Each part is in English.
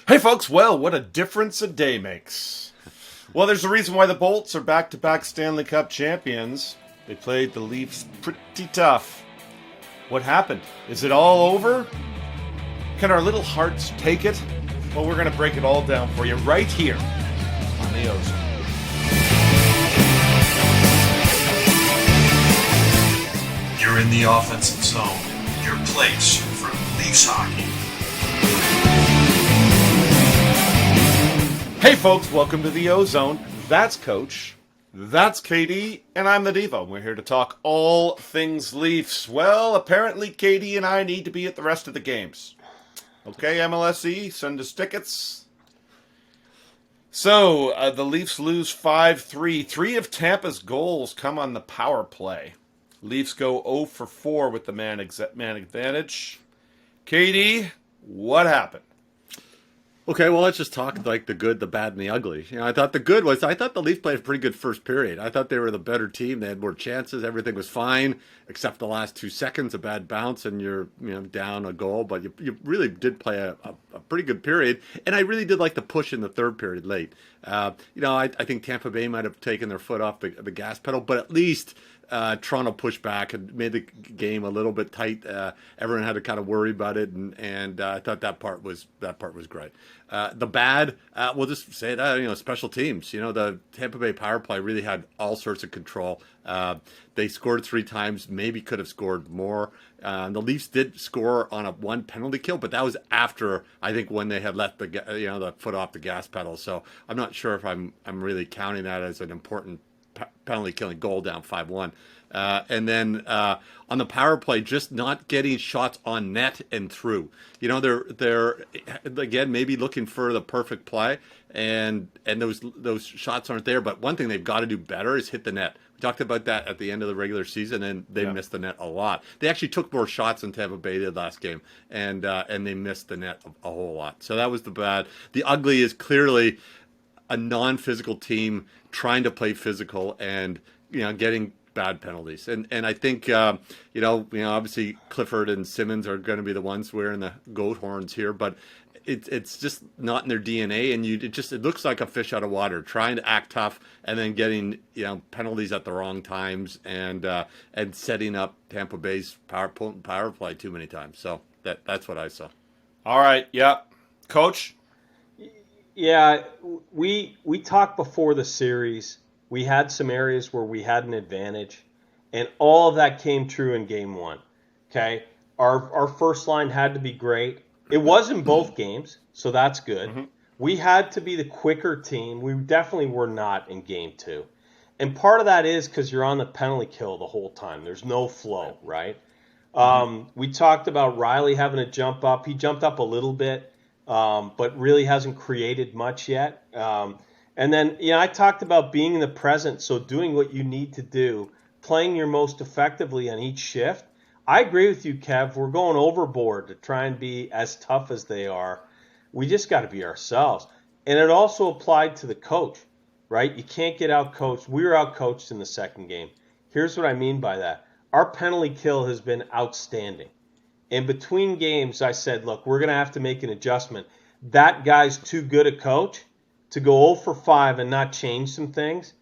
Hey folks, well, what a difference a day makes. Well, there's a reason why the Bolts are back-to-back Stanley Cup champions. They played the Leafs pretty tough. What happened? Is it all over? Can our little hearts take it? Well, we're going to break it all down for you right here on the Ozone. You're in the offensive zone, your place for Leafs hockey. Hey folks, welcome to the Ozone. That's Coach, that's Katie, and I'm the Diva. We're here to talk all things Leafs. Well, apparently Katie and I need to be at the rest of the games. Okay, MLSE, send us tickets. So, the Leafs lose 5-3. Three of Tampa's goals come on the power play. Leafs go 0 for 4 with the man advantage. Katie, what happened? Okay, well, let's just talk like the good, the bad, and the ugly. I thought the good was I thought the Leafs played a pretty good first period. I thought they were the better team. They had more chances. Everything was fine except the last 2 seconds, a bad bounce, and you're down a goal. But you really did play a pretty good period, and I really did like the push in the third period late. I think Tampa Bay might have taken their foot off the gas pedal, but at least Toronto pushed back and made the game a little bit tight. Everyone had to kind of worry about it, and I thought that part was great. The bad, we'll just say that special teams. The Tampa Bay power play really had all sorts of control. They scored 3 times, maybe could have scored more. The Leafs did score on one penalty kill, but that was after I think when they had let the foot off the gas pedal. So I'm not sure if I'm really counting that as an important penalty killing goal down 5-1. And then on the power play, just not getting shots on net and through. They're again maybe looking for the perfect play, and those shots aren't there. But one thing they've got to do better is hit the net. We talked about that at the end of the regular season, and they missed the net a lot. They actually took more shots than Tampa Bay did last game, and they missed the net a whole lot. So that was the bad. The ugly is clearly a non-physical team trying to play physical and getting bad penalties. And I think obviously Clifford and Simmons are going to be the ones wearing the goat horns here, but it's just not in their DNA, and it looks like a fish out of water, trying to act tough and then getting penalties at the wrong times and setting up Tampa Bay's power play too many times. So that's what I saw. All right, yeah. Coach? Yeah, we talked before the series. We had some areas where we had an advantage, and all of that came true in game 1. Okay, our first line had to be great. It was in both games, so that's good. Mm-hmm. We had to be the quicker team. We definitely were not in game 2, and part of that is because you're on the penalty kill the whole time. There's no flow, right? We talked about Riley having to jump up. He jumped up a little bit. But really hasn't created much yet. And then, I talked about being in the present, so doing what you need to do, playing your most effectively on each shift. I agree with you, Kev. We're going overboard to try and be as tough as they are. We just got to be ourselves. And it also applied to the coach, right? You can't get out-coached. We were out-coached in the second game. Here's what I mean by that. Our penalty kill has been outstanding. In between games, I said, look, we're going to have to make an adjustment. That guy's too good a coach to go 0 for 5 and not change some things.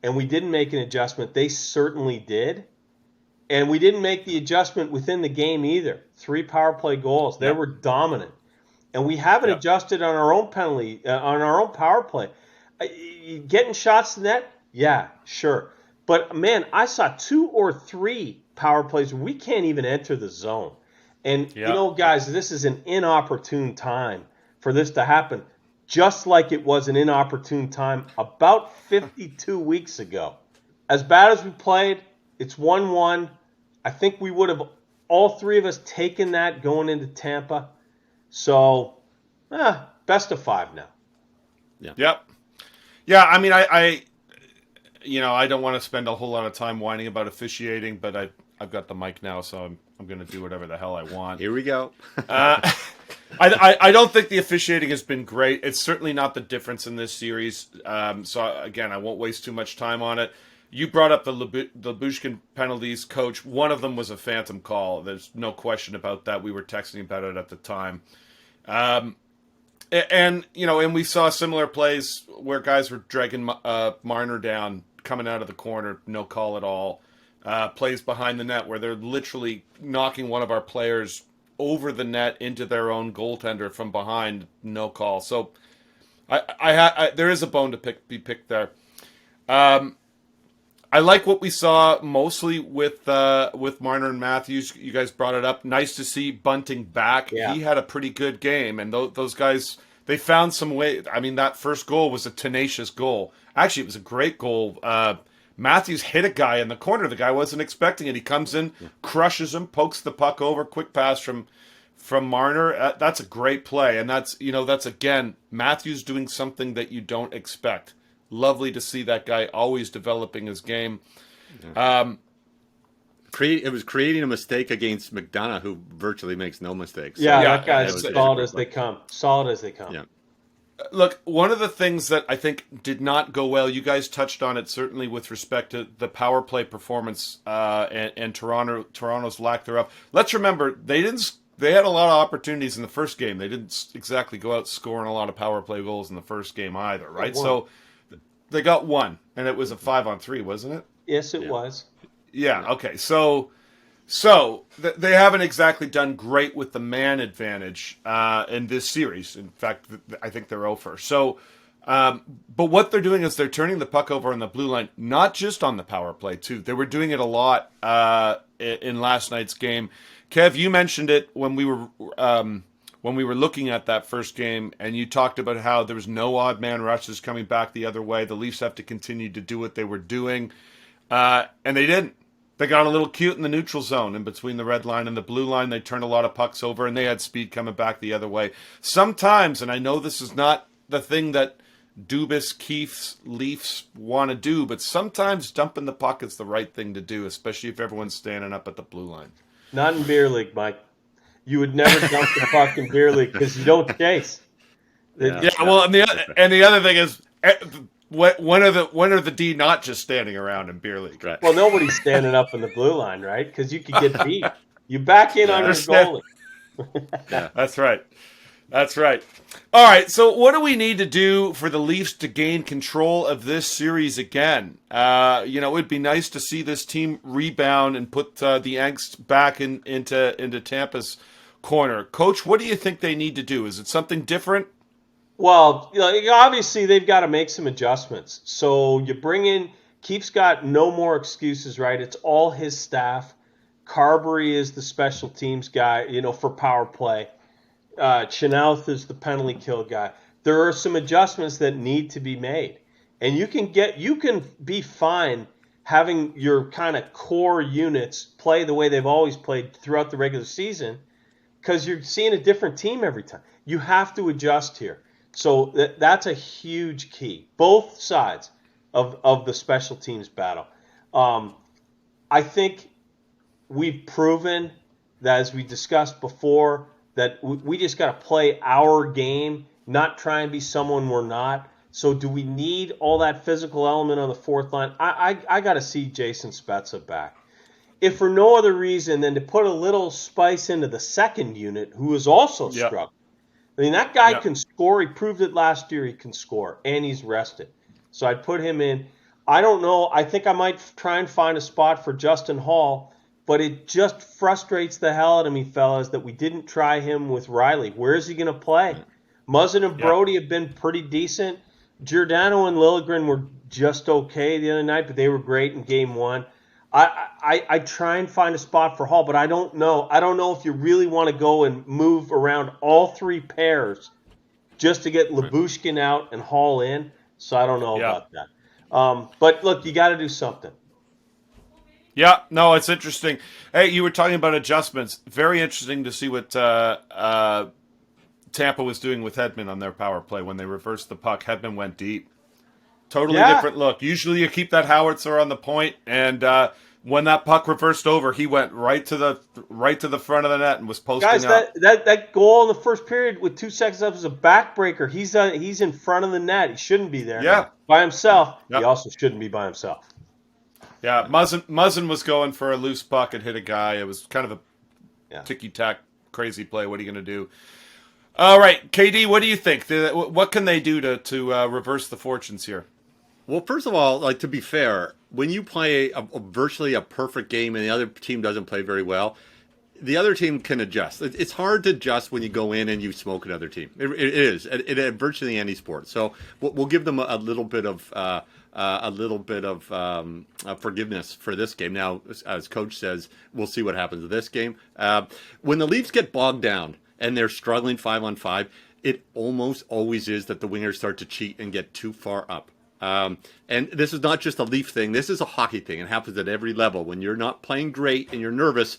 And we didn't make an adjustment. They certainly did. And we didn't make the adjustment within the game either. 3 power play goals. They were dominant. And we haven't adjusted on our own penalty, on our own power play. Getting shots to net? Yeah, sure. But, man, I saw 2 or 3 power plays where we can't even enter the zone. And, guys, this is an inopportune time for this to happen, just like it was an inopportune time about 52 weeks ago. As bad as we played, it's 1-1. I think we would have, all 3 of us, taken that going into Tampa. So, best of 5 now. Yeah. Yep. Yeah, I mean, I don't want to spend a whole lot of time whining about officiating, but I've got the mic now, so I'm going to do whatever the hell I want. Here we go. I don't think the officiating has been great. It's certainly not the difference in this series. So, again, I won't waste too much time on it. You brought up the Lyubushkin penalties, Coach. One of them was a phantom call. There's no question about that. We were texting about it at the time. And and we saw similar plays where guys were dragging Marner down, coming out of the corner, no call at all. Plays behind the net where they're literally knocking one of our players over the net into their own goaltender from behind, no call. So there is a bone to be picked there. I like what we saw mostly with Marner and Matthews. You guys brought it up. Nice to see Bunting back. Yeah. He had a pretty good game, and those guys, they found some way. I mean, that first goal was a tenacious goal. Actually, it was a great goal. Matthews hit a guy in the corner. The guy wasn't expecting it. He comes in, crushes him, pokes the puck over. Quick pass from Marner. That's a great play, and that's again Matthews doing something that you don't expect. Lovely to see that guy always developing his game. It was creating a mistake against McDonough, who virtually makes no mistakes. Yeah, Yeah, that guy's it solid as they come. Solid as they come. Yeah. Look, one of the things that I think did not go well, you guys touched on it certainly with respect to the power play performance and Toronto's lack thereof. Let's remember they had a lot of opportunities in the first game. They didn't exactly go out scoring a lot of power play goals in the first game either, right? So they got one, and it was a 5-on-3, wasn't it? Yes, it was. Yeah. Okay. So they haven't exactly done great with the man advantage in this series. In fact, I think they're over. So, but what they're doing is they're turning the puck over on the blue line, not just on the power play too. They were doing it a lot in last night's game. Kev, you mentioned it when we were looking at that first game, and you talked about how there was no odd man rushes coming back the other way. The Leafs have to continue to do what they were doing, and they didn't. They got a little cute in the neutral zone in between the red line and the blue line. They turned a lot of pucks over, and they had speed coming back the other way. Sometimes, and I know this is not the thing that Dubas, Keefe's Leafs want to do, but sometimes dumping the puck is the right thing to do, especially if everyone's standing up at the blue line. Not in beer league, Mike. You would never dump the puck in beer league because you don't chase. Yeah, well, and the other thing is, when are the D not just standing around in beer league? Right. Well, nobody's standing up in the blue line, right? Because you could get beat. You back in on your goalie. That's right. That's right. All right. So, what do we need to do for the Leafs to gain control of this series again? It'd be nice to see this team rebound and put the angst back into Tampa's corner. Coach, what do you think they need to do? Is it something different? Well, obviously they've got to make some adjustments. So you bring in Keefe's got no more excuses, right? It's all his staff. Carberry is the special teams guy, for power play. Chenoweth is the penalty kill guy. There are some adjustments that need to be made. And you can be fine having your kind of core units play the way they've always played throughout the regular season because you're seeing a different team every time. You have to adjust here. So that's a huge key. Both sides of the special teams battle. I think we've proven that, as we discussed before, that we just got to play our game, not try and be someone we're not. So do we need all that physical element on the fourth line? I got to see Jason Spezza back. If for no other reason than to put a little spice into the second unit, who is also struggling. I mean, that guy can score. He proved it last year he can score, and he's rested. So I'd put him in. I don't know. I think I might try and find a spot for Justin Hall, but it just frustrates the hell out of me, fellas, that we didn't try him with Riley. Where is he going to play? Muzzin and Brody have been pretty decent. Giordano and Liljegren were just okay the other night, but they were great in game one. I try and find a spot for Hall, but I don't know. I don't know if you really want to go and move around all three pairs just to get Lyubushkin out and Hall in. So I don't know about that. But look, you got to do something. Yeah, no, it's interesting. Hey, you were talking about adjustments. Very interesting to see what Tampa was doing with Hedman on their power play when they reversed the puck. Hedman went deep. Totally different look. Usually you keep that howitzer on the point, and when that puck reversed over, he went right to the front of the net and was posting Guys, up. that goal in the first period with 2 seconds left was a backbreaker. He's in front of the net. He shouldn't be there. Yeah. By himself. Yep. He also shouldn't be by himself. Yeah, Muzzin was going for a loose puck and hit a guy. It was kind of a ticky-tack crazy play. What are you going to do? All right, KD, what do you think? What can they do to reverse the fortunes here? Well, first of all, like to be fair, when you play virtually a perfect game and the other team doesn't play very well, the other team can adjust. It's hard to adjust when you go in and you smoke another team. It is. It virtually any sport. So we'll give them a little bit of forgiveness for this game. Now, as coach says, we'll see what happens with this game. When the Leafs get bogged down and they're struggling 5-on-5, it almost always is that the wingers start to cheat and get too far up. And this is not just a Leaf thing. This is a hockey thing. It happens at every level. When you're not playing great and you're nervous,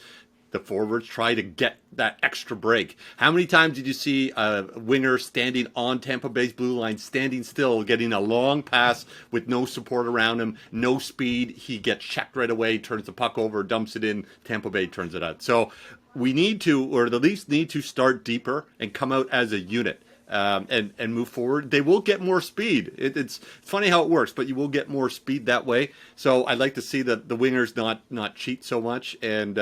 the forwards try to get that extra break. How many times did you see a winger standing on Tampa Bay's blue line, standing still, getting a long pass with no support around him, no speed? He gets checked right away, turns the puck over, dumps it in. Tampa Bay turns it out. So we need to, or the Leafs need to start deeper and come out as a unit. And move forward. They will get more speed. It's funny how it works, but you will get more speed that way. So I'd like to see the wingers not cheat so much and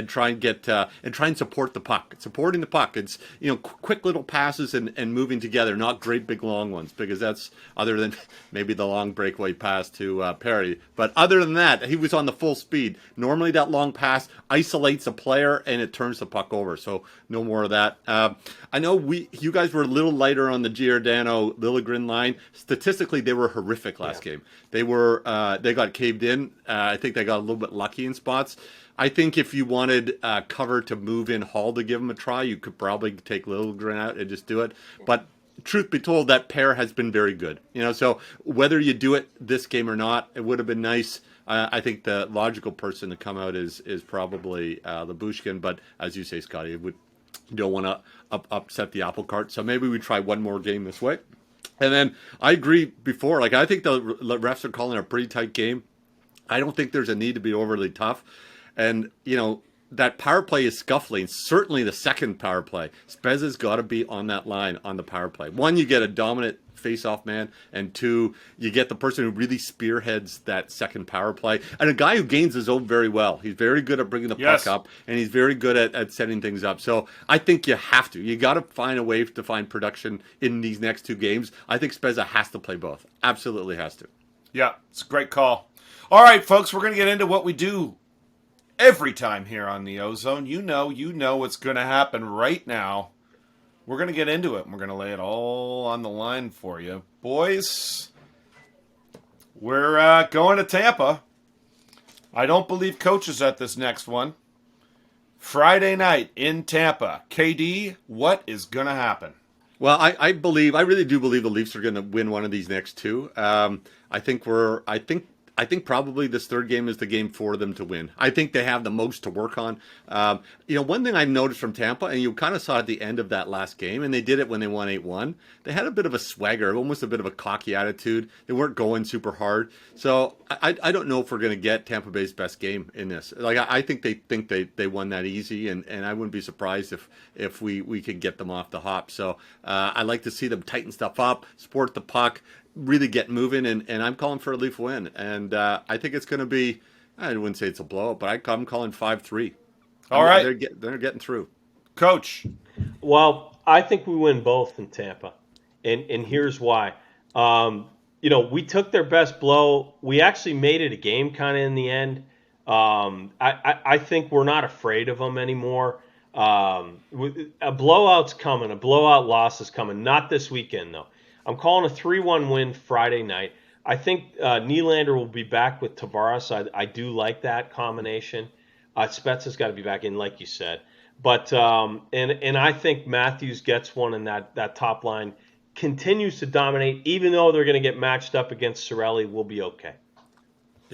try and support the puck. Supporting the puck. It's quick little passes and moving together, not great big long ones, because that's other than maybe the long breakaway pass to Perry. But other than that, he was on the full speed. Normally that long pass isolates a player and it turns the puck over. So no more of that. I know you guys were a little lighter on the Giordano Liljegren line. Statistically, they were horrific last game. They got caved in. I think they got a little bit lucky in spots. I think if you wanted cover to move in Hall to give them a try, you could probably take Liljegren out and just do it. But truth be told, that pair has been very good. So whether you do it this game or not, it would have been nice. I think the logical person to come out is probably Lyubushkin. But as you say, Scotty, don't want to upset the apple cart. So maybe we try one more game this way. And then I agree before. I think the refs are calling a pretty tight game. I don't think there's a need to be overly tough. And, that power play is scuffling. Certainly the second power play. Spezza's got to be on that line on the power play. One, you get a dominant face-off man, and two, you get the person who really spearheads that second power play, and a guy who gains his own very well. He's very good at bringing the puck up, and he's very good at setting things up. So I think you have to. You got to find a way to find production in these next two games. I think Spezza has to play both. Absolutely has to. Yeah, it's a great call. All right, folks, we're going to get into what we do every time here on the Ozone. You know what's going to happen right now. We're going to get into it, and we're going to lay it all on the line for you. Boys, we're going to Tampa. I don't believe Coach is at this next one. Friday night in Tampa. KD, what is going to happen? Well, I really do believe the Leafs are going to win one of these next two. I think probably this third game is the game for them to win. I think they have the most to work on. One thing I've noticed from Tampa, and you kind of saw at the end of that last game, and they did it when they won 8-1, they had a bit of a swagger, almost a bit of a cocky attitude. They weren't going super hard. So I don't know if we're going to get Tampa Bay's best game in this. I think they won that easy, and I wouldn't be surprised if we could get them off the hop. So I like to see them tighten stuff up, support the puck, really get moving, and I'm calling for a Leaf win. And I think it's going to be, I wouldn't say it's a blowout, but I'm calling 5-3. All right. They're getting through. Coach. Well, I think we win both in Tampa. And here's why. We took their best blow. We actually made it a game kind of in the end. I think we're not afraid of them anymore. A blowout's coming. A blowout loss is coming. Not this weekend, though. I'm calling a 3-1 win Friday night. I think Nylander will be back with Tavares. I do like that combination. Spezza's got to be back in, like you said. But and I think Matthews gets one, and that top line continues to dominate. Even though they're going to get matched up against Cirelli, we'll be okay.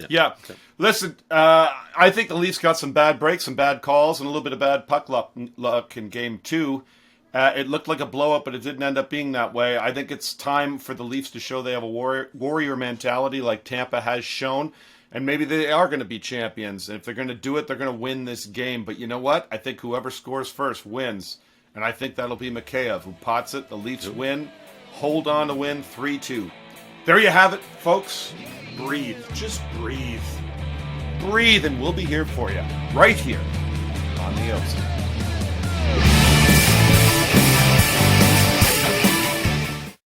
Yeah. Okay. Listen, I think the Leafs got some bad breaks, some bad calls, and a little bit of bad puck luck in game two. It looked like a blow-up, but it didn't end up being that way. I think it's time for the Leafs to show they have a warrior mentality like Tampa has shown, and maybe they are going to be champions. And if they're going to do it, they're going to win this game. But you know what? I think whoever scores first wins, and I think that'll be Mikheyev who pots it. The Leafs win, hold on to win 3-2. There you have it, folks. Breathe. Just breathe. Breathe, and we'll be here for you right here on the Ozone.